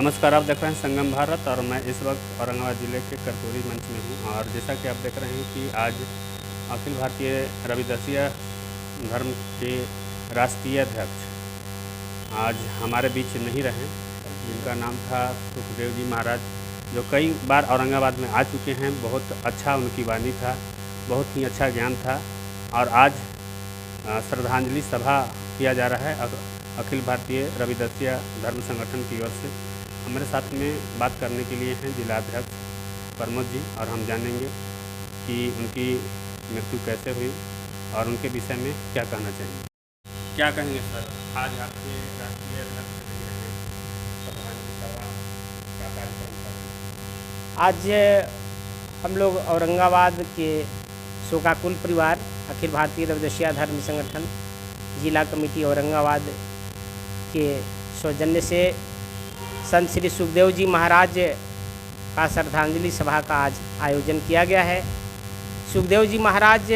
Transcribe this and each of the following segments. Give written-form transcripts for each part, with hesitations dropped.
नमस्कार, आप देख रहे हैं संगम भारत और मैं इस वक्त औरंगाबाद ज़िले के करतोरी मंच में हूँ। और जैसा कि आप देख रहे हैं कि आज अखिल भारतीय रविदासिया धर्म के राष्ट्रीय अध्यक्ष आज हमारे बीच नहीं रहे, जिनका नाम था सुखदेव जी महाराज, जो कई बार औरंगाबाद में आ चुके हैं। बहुत अच्छा उनकी वाणी था, बहुत ही अच्छा ज्ञान था। और आज श्रद्धांजलि सभा किया जा रहा है अखिल भारतीय रविदासिया धर्म संगठन की ओर से। हमारे साथ में बात करने के लिए हैं जिलाध्यक्ष प्रमोद जी, और हम जानेंगे कि उनकी मृत्यु कैसे हुई और उनके विषय में क्या कहना चाहिए। क्या कहेंगे सर, आज आपके राष्ट्रीय अध्यक्ष नहीं रहे, श्रद्धांजलि सभा का कार्यक्रम था। आज हम लोग औरंगाबाद के शोकाकुल परिवार अखिल भारतीय रविदासिया धर्म संगठन जिला कमेटी औरंगाबाद के सौजन्य से संत श्री सुखदेव जी महाराज का श्रद्धांजलि सभा का आज आयोजन किया गया है। सुखदेव जी महाराज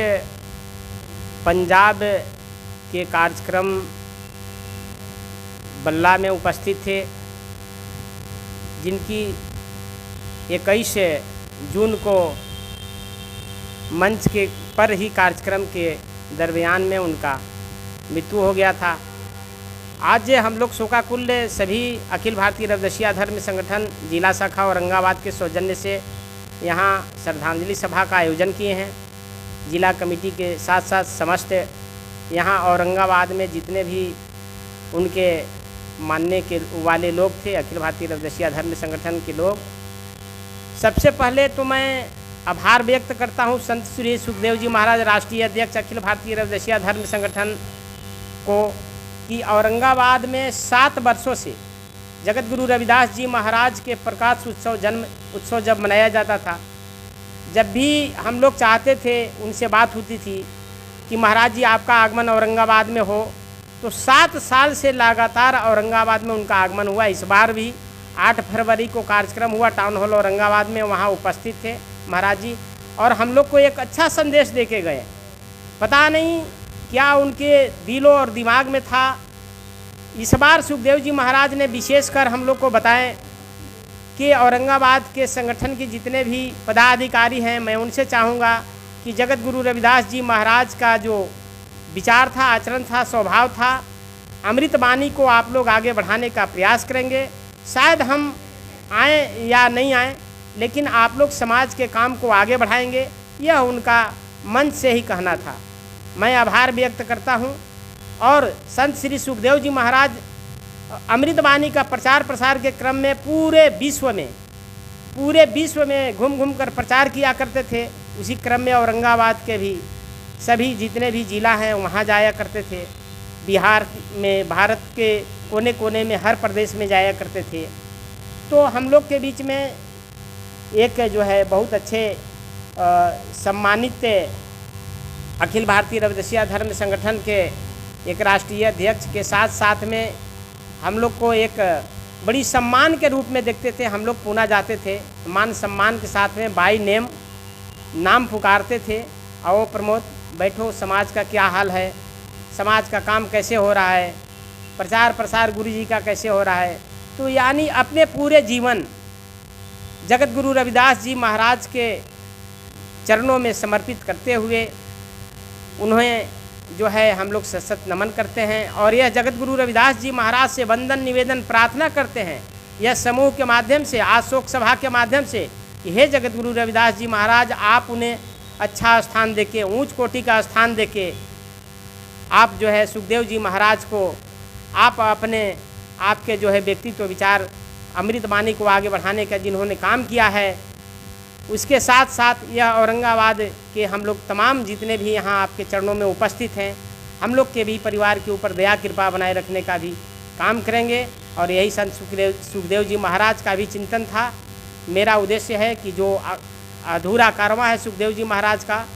पंजाब के कार्यक्रम बल्ला में उपस्थित थे, जिनकी 21 जून को मंच के पर ही कार्यक्रम के दरमियान में उनका मृत्यु हो गया था। आज हम लोग शोकाकुल सभी अखिल भारतीय रविदासिया धर्म संगठन जिला शाखा औरंगाबाद के सौजन्य से यहाँ श्रद्धांजलि सभा का आयोजन किए हैं। जिला कमेटी के साथ साथ समस्त यहाँ औरंगाबाद में जितने भी उनके मानने के वाले लोग थे, अखिल भारतीय रविदासिया धर्म संगठन के लोग, सबसे पहले तो मैं आभार व्यक्त करता हूँ संत श्री सुखदेव जी महाराज राष्ट्रीय अध्यक्ष अखिल भारतीय रविदासिया धर्म संगठन को, कि औरंगाबाद में 7 वर्षों से जगत गुरु रविदास जी महाराज के प्रकाश उत्सव जन्म उत्सव जब मनाया जाता था, जब भी हम लोग चाहते थे, उनसे बात होती थी कि महाराज जी आपका आगमन औरंगाबाद में हो, तो 7 साल से लगातार औरंगाबाद में उनका आगमन हुआ। इस बार भी 8 फरवरी को कार्यक्रम हुआ टाउन हॉल औरंगाबाद में, वहाँ उपस्थित थे महाराज जी और हम लोग को एक अच्छा संदेश दे के गए। पता नहीं क्या उनके दिलों और दिमाग में था। इस बार सुखदेव जी महाराज ने विशेषकर हम लोग को बताएं कि औरंगाबाद के संगठन के जितने भी पदाधिकारी हैं, मैं उनसे चाहूँगा कि जगत गुरु रविदास जी महाराज का जो विचार था, आचरण था, स्वभाव था, अमृत वाणी को आप लोग आगे बढ़ाने का प्रयास करेंगे। शायद हम आएँ या नहीं आएँ, लेकिन आप लोग समाज के काम को आगे बढ़ाएंगे, यह उनका मन से ही कहना था। मैं आभार व्यक्त करता हूं। और संत श्री सुखदेव जी महाराज अमृत वाणी का प्रचार प्रसार के क्रम में पूरे विश्व में घूम घूम कर प्रचार किया करते थे। उसी क्रम में औरंगाबाद के भी सभी जितने भी जिला हैं वहाँ जाया करते थे। बिहार में, भारत के कोने कोने में, हर प्रदेश में जाया करते थे। तो हम लोग के बीच में एक जो है बहुत अच्छे सम्मानित अखिल भारतीय रविदासिया धर्म संगठन के एक राष्ट्रीय अध्यक्ष के साथ साथ में हम लोग को एक बड़ी सम्मान के रूप में देखते थे। हम लोग पूना जाते थे, मान सम्मान के साथ में बाई नेम नाम पुकारते थे। आओ प्रमोद बैठो, समाज का क्या हाल है, समाज का काम कैसे हो रहा है, प्रचार प्रसार गुरु जी का कैसे हो रहा है। तो यानी अपने पूरे जीवन जगत गुरु रविदास जी महाराज के चरणों में समर्पित करते हुए उन्हें जो है हम लोग सशक्त नमन करते हैं। और यह जगत गुरु रविदास जी महाराज से वंदन निवेदन प्रार्थना करते हैं, यह समूह के माध्यम से, आज शोक सभा के माध्यम से, कि हे जगत गुरु रविदास जी महाराज, आप उन्हें अच्छा स्थान देके, ऊंच कोटि का स्थान देके, आप जो है सुखदेव जी महाराज को आप अपने आपके जो है व्यक्तित्व विचार अमृत वाणी को आगे बढ़ाने का जिन्होंने काम किया है, उसके साथ साथ यह औरंगाबाद के हम लोग तमाम जितने भी यहाँ आपके चरणों में उपस्थित हैं, हम लोग के भी परिवार के ऊपर दया कृपा बनाए रखने का भी काम करेंगे। और यही संत सुखदेव जी महाराज का भी चिंतन था। मेरा उद्देश्य है कि जो अधूरा कारवां है सुखदेव जी महाराज का,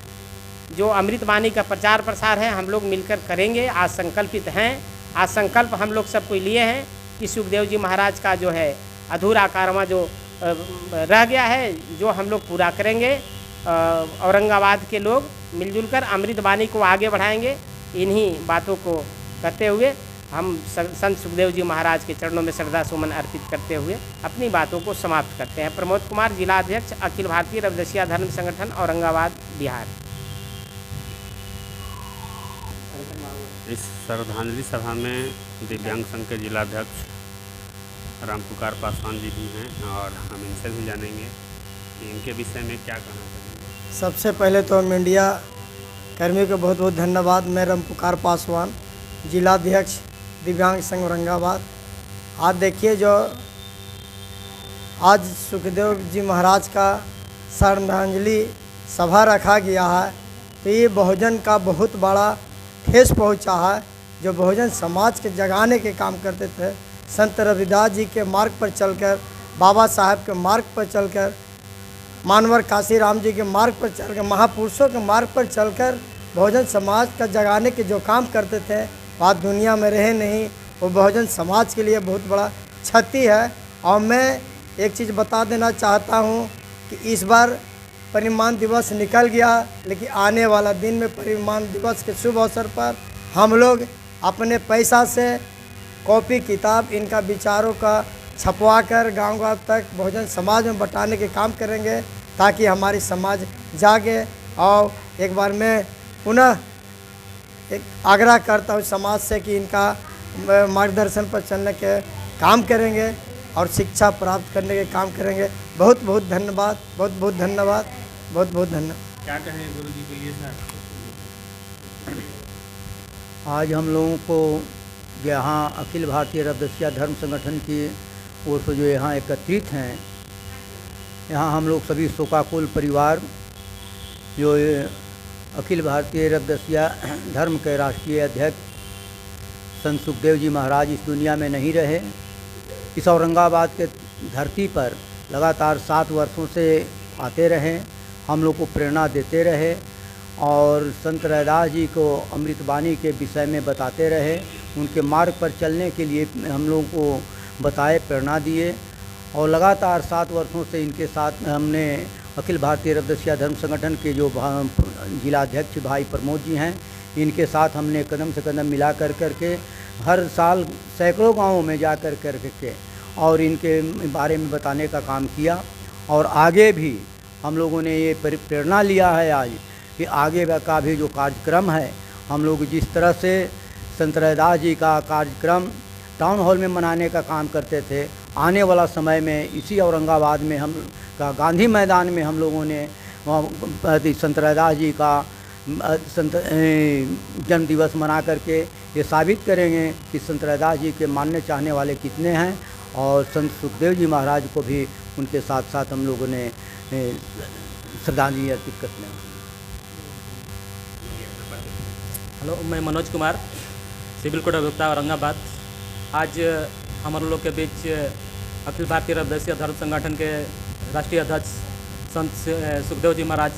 जो अमृत वाणी का प्रचार प्रसार है, हम लोग मिलकर करेंगे। आज संकल्पित हैं, आज संकल्प हम लोग सब कोई लिए हैं कि सुखदेव जी महाराज का जो है अधूरा कारवां जो रह गया है, जो हम लोग पूरा करेंगे। औरंगाबाद के लोग मिलजुल कर अमृत वाणी को आगे बढ़ाएंगे। इन्हीं बातों को करते हुए हम संत सुखदेव जी महाराज के चरणों में श्रद्धा सुमन अर्पित करते हुए अपनी बातों को समाप्त करते हैं। प्रमोद कुमार, जिला अध्यक्ष, अखिल भारतीय रविदासिया धर्म संगठन, औरंगाबाद, बिहार। इस श्रद्धांजलि सभा में दिव्यांग संघ के जिलाध्यक्ष रामपुकार पासवान जी भी हैं और हम इनसे भी जानेंगे कि इनके विषय में क्या कहना चाहेंगे। सबसे पहले तो मीडिया कर्मियों को बहुत बहुत धन्यवाद। मैं रामपुकार पासवान, जिलाध्यक्ष, दिव्यांग संघ, औरंगाबाद। आज देखिए, जो आज सुखदेव जी महाराज का श्रद्धांजलि सभा रखा गया है, तो ये बहुजन का बहुत बड़ा ठेस पहुंचा है। जो बहुजन समाज के जगाने के काम करते थे, संत रविदास जी के मार्ग पर चलकर, बाबा साहब के मार्ग पर चलकर, मानवर काशीराम जी के मार्ग पर चलकर, महापुरुषों के मार्ग पर चलकर बहुजन समाज का जगाने के जो काम करते थे, आज दुनिया में रहे नहीं। वो बहुजन समाज के लिए बहुत बड़ा क्षति है। और मैं एक चीज़ बता देना चाहता हूँ कि इस बार परिनिर्वाण दिवस निकल गया, लेकिन आने वाला दिन में परिनिर्वाण दिवस के शुभ अवसर पर हम लोग अपने पैसा से कॉपी किताब इनका विचारों का छपवा कर गाँव तक बहुजन समाज में बंटाने के काम करेंगे, ताकि हमारी समाज जागे। और एक बार मैं पुनः एक आग्रह करता हूँ समाज से कि इनका मार्गदर्शन पर चलने के काम करेंगे और शिक्षा प्राप्त करने के काम करेंगे। बहुत बहुत धन्यवाद, बहुत बहुत धन्यवाद, बहुत बहुत धन्यवाद। क्या कहें गुरु जी के लिए सर? आज हम लोगों को यहाँ अखिल भारतीय रविदासिया धर्म संगठन की ओर से जो यहाँ एकत्रित हैं, यहाँ हम लोग सभी शोकाकुल परिवार, जो अखिल भारतीय रविदासिया धर्म के राष्ट्रीय अध्यक्ष संत सुखदेव जी महाराज इस दुनिया में नहीं रहे, इस औरंगाबाद के धरती पर लगातार 7 वर्षों से आते रहे, हम लोग को प्रेरणा देते रहे और संत रविदास जी को अमृतवाणी के विषय में बताते रहे, उनके मार्ग पर चलने के लिए हम लोगों को बताए, प्रेरणा दिए। और लगातार 7 वर्षों से इनके साथ हमने अखिल भारतीय रविदासिया धर्म संगठन के जो जिलाध्यक्ष भाई प्रमोद जी हैं, इनके साथ हमने कदम से कदम मिला करके हर साल सैकड़ों गाँवों में जा करके और इनके बारे में बताने का काम किया। और आगे भी हम लोगों ने ये प्रेरणा लिया है आज कि आगे का भी जो कार्यक्रम है, हम लोग जिस तरह से संत रविदास जी का कार्यक्रम टाउन हॉल में मनाने का काम करते थे, आने वाला समय में इसी औरंगाबाद में हम का गांधी मैदान में हम लोगों ने संत रविदास जी का जन्म दिवस मना करके ये साबित करेंगे कि संत रविदास जी के मानने चाहने वाले कितने हैं। और संत सुखदेव जी महाराज को भी उनके साथ साथ हम लोगों ने श्रद्धांजलि अर्पित करते हैं। हेलो, मैं मनोज कुमार, सिविल कोड अभियोक्ता, औरंगाबाद। आज हम लोग के बीच अखिल भारतीय रविदासिया धर्म संगठन के राष्ट्रीय अध्यक्ष संत सुखदेव जी महाराज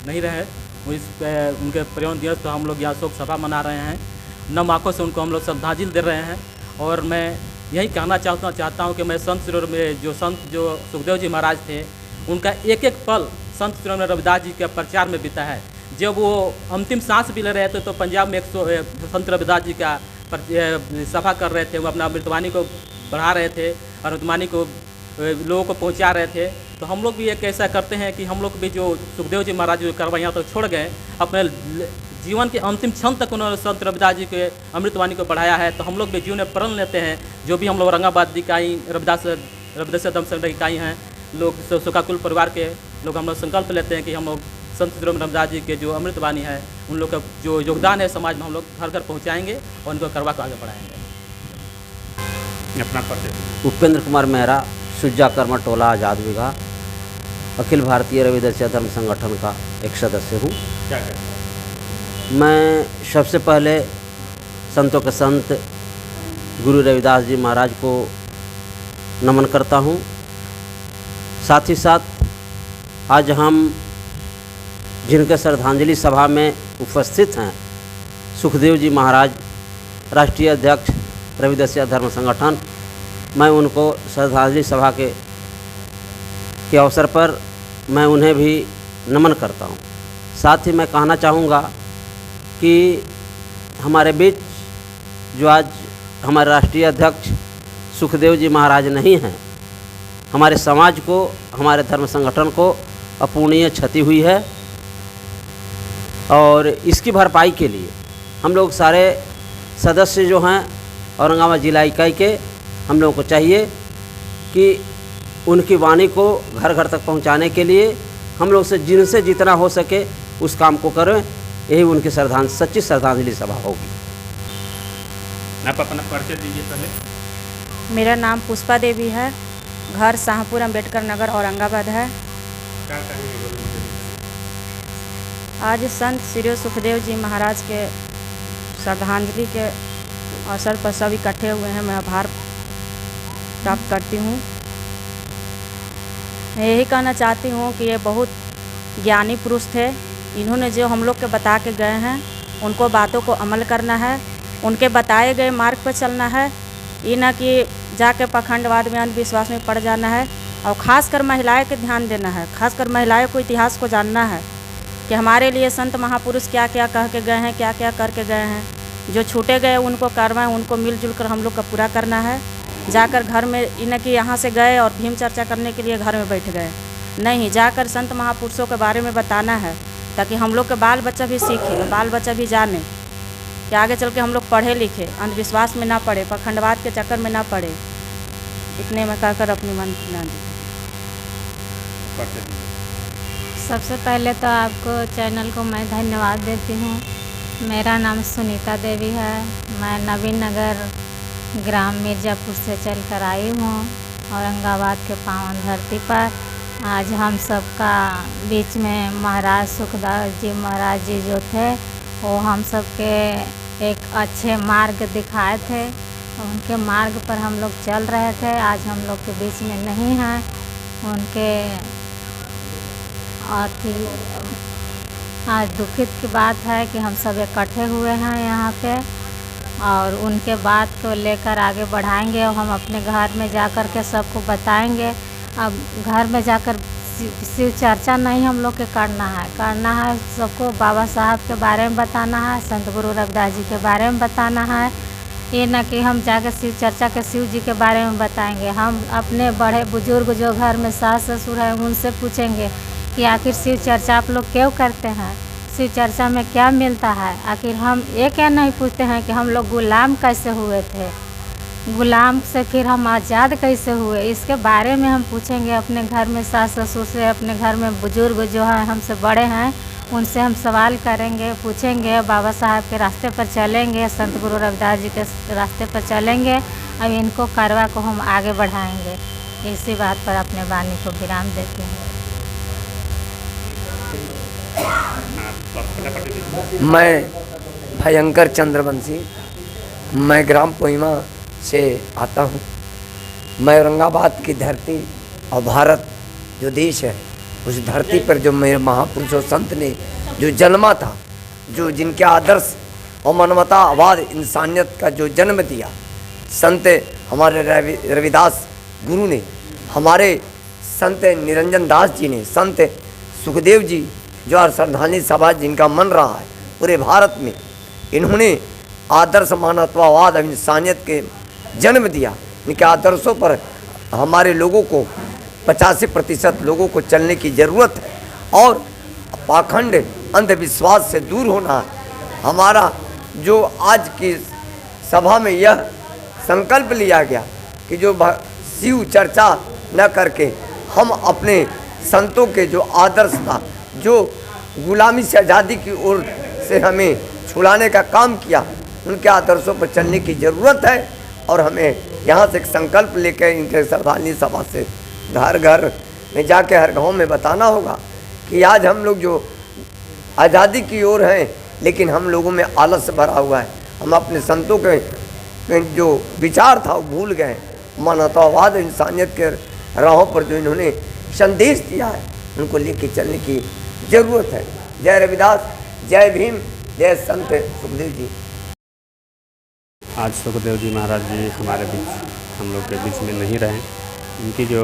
नहीं रहे, उनके परिनिर्वाण दिवस तो हम लोग यहाँ शोक सभा मना रहे हैं। 9 आंखों से उनको हम लोग श्रद्धांजलि दे रहे हैं। और मैं यही कहना चाहता हूँ कि मैं संत शिरोमणि में जो सुखदेव जी महाराज थे, उनका एक एक पल संत शिरोमणि रविदास जी के प्रचार में बीता है। जब वो अंतिम सांस भी ले रहे थे तो पंजाब में संत रविदास जी का सभा कर रहे थे, वो अपना अमृतवाणी को बढ़ा रहे थे, अमृतवाणी को लोगों को पहुंचा रहे थे। तो हम लोग भी एक ऐसा करते हैं कि हम लोग भी जो सुखदेव जी महाराज जो करवाइयाँ तो छोड़ गए, अपने जीवन के अंतिम क्षण तक उन्होंने संत रविदास जी के अमृतवाणी को बढ़ाया है। तो हम लोग भी जीवन में प्रण लेते हैं, जो भी हम लोग औरंगाबाद इकाई रविदासिया धर्म संगठन इकाई हैं, लोग शोकाकुल परिवार के लोग हम लोग संकल्प लेते हैं कि हम लोग संत शिरोमणि रविदास जी के जो अमृतवाणी है, उन लोग का जो योगदान है समाज में, हम लोग घर घर पहुँचाएँगे और उनको करवा को आगे बढ़ाएँगे। अपना परिचय। उपेंद्र कुमार मेहरा, सुज्जा कर्मा टोला, आज़ाद विघा, अखिल भारतीय रविदासिया धर्म संगठन का एक सदस्य हूँ। क्या कहते हैं? मैं सबसे पहले संतों के संत गुरु रविदास जी महाराज को नमन करता हूँ। साथ ही साथ आज हम जिनके श्रद्धांजलि सभा में उपस्थित हैं, सुखदेव जी महाराज, राष्ट्रीय अध्यक्ष रविदासिया धर्म संगठन, मैं उनको श्रद्धांजलि सभा के अवसर पर मैं उन्हें भी नमन करता हूँ। साथ ही मैं कहना चाहूँगा कि हमारे बीच जो आज हमारे राष्ट्रीय अध्यक्ष सुखदेव जी महाराज नहीं हैं, हमारे समाज को, हमारे धर्म संगठन को अपूरणीय क्षति हुई है। और इसकी भरपाई के लिए हम लोग सारे सदस्य जो हैं औरंगाबाद जिला इकाई के, हम लोगों को चाहिए कि उनकी वाणी को घर घर तक पहुंचाने के लिए हम लोग से जिनसे जितना हो सके उस काम को करें। यही उनकी सच्ची श्रद्धांजलि सभा होगी। आप अपना परिचय दीजिए पहले। मेरा नाम पुष्पा देवी है, घर शाहपुर अम्बेडकर नगर औरंगाबाद है। क्या कहेंगे गुरु जी? आज संत श्री सुखदेव जी महाराज के श्रद्धांजलि के अवसर पर सब इकट्ठे हुए हैं। मैं आभार प्राप्त करती हूँ। मैं यही कहना चाहती हूँ कि ये बहुत ज्ञानी पुरुष थे। इन्होंने जो हम लोग के बता के गए हैं उनको बातों को अमल करना है, उनके बताए गए मार्ग पर चलना है। ये ना कि जाके पखंडवाद में, अंधविश्वास में पड़ जाना है। और ख़ासकर महिलाएं के ध्यान देना है, खासकर महिलाएं को इतिहास को जानना है कि हमारे लिए संत महापुरुष क्या क्या कह के गए हैं, क्या क्या करके गए हैं। जो छूटे गए उनको करवाएं, उनको मिलजुल कर हम लोग का पूरा करना है। जाकर घर में इन्हें कि यहाँ से गए और भीम चर्चा करने के लिए घर में बैठ गए, नहीं, जाकर संत महापुरुषों के बारे में बताना है ताकि हम लोग के बाल बच्चा भी सीखे, बाल बच्चा भी जाने कि आगे चल के हम लोग पढ़े लिखे, अंधविश्वास में ना पड़े, पखंडवाद के चक्कर में ना पड़े। इतने में कहकर अपनी मन ना दी। सबसे पहले तो आपको चैनल को मैं धन्यवाद देती हूँ। मेरा नाम सुनीता देवी है। मैं नवीन नगर ग्राम मिर्ज़ापुर से चल कर आई हूँ औरंगाबाद के पावन धरती पर। आज हम सबका बीच में महाराज सुखदेव जी महाराज जी जो थे वो हम सबके एक अच्छे मार्ग दिखाए थे। उनके मार्ग पर हम लोग चल रहे थे। आज हम लोग के बीच में नहीं हैं। उनके आज दुखित की बात है कि हम सब इकट्ठे हुए हैं यहाँ पे और उनके बात को लेकर आगे बढ़ाएंगे और हम अपने घर में जाकर के सबको बताएंगे। अब घर में जाकर शिव चर्चा नहीं हम लोग के करना है सबको बाबा साहब के बारे में बताना है, संत गुरु रविदास जी के बारे में बताना है। ये न कि हम जाकर शिव चर्चा के शिव जी के बारे में बताएंगे। हम अपने बड़े बुजुर्ग जो घर में सास ससुर हैं उनसे पूछेंगे कि आखिर शिव चर्चा आप लोग क्यों करते हैं, शिव चर्चा में क्या मिलता है। आखिर हम ये क्या नहीं पूछते हैं कि हम लोग गुलाम कैसे हुए थे, गुलाम से फिर हम आज़ाद कैसे हुए, इसके बारे में हम पूछेंगे अपने घर में सास ससुर से। अपने घर में बुजुर्ग जो हैं हमसे बड़े हैं उनसे हम सवाल करेंगे, पूछेंगे, बाबा साहब के रास्ते पर चलेंगे, संत गुरु रविदास जी के रास्ते पर चलेंगे। अब इनको कारवा को हम आगे बढ़ाएंगे। इसी बात पर अपने वाणी को विराम देते हैं। मैं भयंकर चंद्रवंशी, मैं ग्राम कोहिमा से आता हूँ। मैं औरंगाबाद की धरती और भारत जो देश है उस धरती पर जो मेरे महापुरुष और संत ने जो जन्मा था, जो जिनके आदर्श और मानवतावाद इंसानियत का जो जन्म दिया, संत हमारे रविदास गुरु ने, हमारे संत निरंजन दास जी ने, संत सुखदेव जी जो श्रद्धांजलि सभा जिनका मन रहा है पूरे भारत में, इन्होंने आदर्श मानवतावाद और इंसानियत के जन्म दिया। इनके आदर्शों पर हमारे लोगों को 85% लोगों को चलने की ज़रूरत है और पाखंड अंधविश्वास से दूर होना है। हमारा जो आज की सभा में यह संकल्प लिया गया कि जो शिव चर्चा न करके हम अपने संतों के जो आदर्श था, जो गुलामी से आज़ादी की ओर से हमें छुड़ाने का काम किया, उनके आदर्शों पर चलने की ज़रूरत है। और हमें यहाँ से एक संकल्प लेकर इनके श्रद्धांजलि सभा से घर घर में जाके हर गांव में बताना होगा कि आज हम लोग जो आज़ादी की ओर हैं, लेकिन हम लोगों में आलस भरा हुआ है। हम अपने संतों के जो विचार था वो भूल गए। मानवतावाद इंसानियत के राहों पर जो इन्होंने संदेश दिया है उनको लेके चलने की ज़रूरत है। जय रविदास, जय भीम, जय संत सुखदेव जी। आज सुखदेव जी महाराज जी हमारे बीच, हम लोग के बीच में नहीं रहे। इनकी जो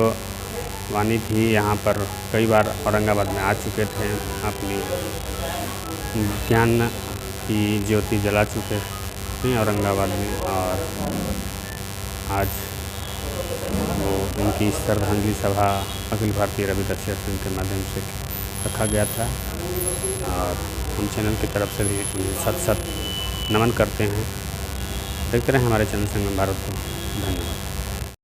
वाणी थी यहाँ पर कई बार औरंगाबाद में आ चुके थे, अपनी ज्ञान की ज्योति जला चुके में औरंगाबाद में, और आज वो उनकी श्रद्धांजलि सभा अखिल भारतीय रविदासिया संघ के माध्यम से रखा गया था, और हम चैनल की तरफ से भी उन्हें सत नमन करते हैं। देखते रहें हमारे चैनल संगम भारत को। धन्यवाद।